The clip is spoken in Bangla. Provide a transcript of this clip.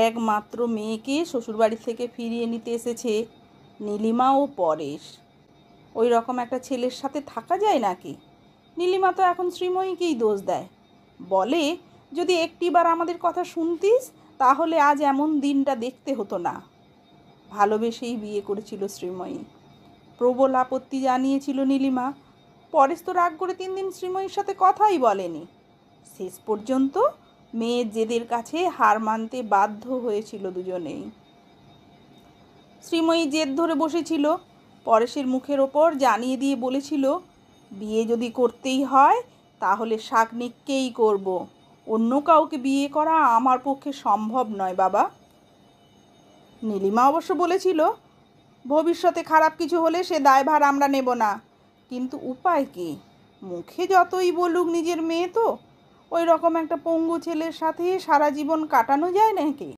একমাত্র মেয়েকে শ্বশুরবাড়ি থেকে ফিরিয়ে নিতে এসেছে নীলিমা ও পরেশ। ওই রকম একটা ছেলের সাথে থাকা যায় নাকি? নীলিমা তো এখন শ্রীময়ীকেই দোষ দেয়, বলে যদি একটিবার আমাদের কথা শুনতিস তাহলে আজ এমন দিনটা দেখতে হতো না। ভালোবেসেই বিয়ে করেছিল শ্রীময়ী। প্রবল আপত্তি জানিয়েছিল নীলিমা। পরেশ তো রাগ করে 3 দিন শ্রীময়ীর সাথে কথাই বলেনি। শেষ পর্যন্ত মেয়ের জেদের কাছে হার মানতে বাধ্য হয়েছিল দুজনেই। শ্রীময়ী জেদ ধরে বসেছিল, পরেশের মুখের ওপর জানিয়ে দিয়ে বলেছিল, বিয়ে যদি করতেই হয় তাহলে শাকনিককেই করব, অন্য কাউকে বিয়ে করা আমার পক্ষে সম্ভব নয় বাবা। নীলিমা অবশ্য বলেছিল, ভবিষ্যতে খারাপ কিছু হলে সে দায়ভার আমরা নেব না। কিন্তু উপায় কি? মুখে যতই বলুক নিজের মেয়ে তো, ওই রকম একটা পঙ্গু ছেলের সাথে সারা জীবন কাটানো যায় নাকি?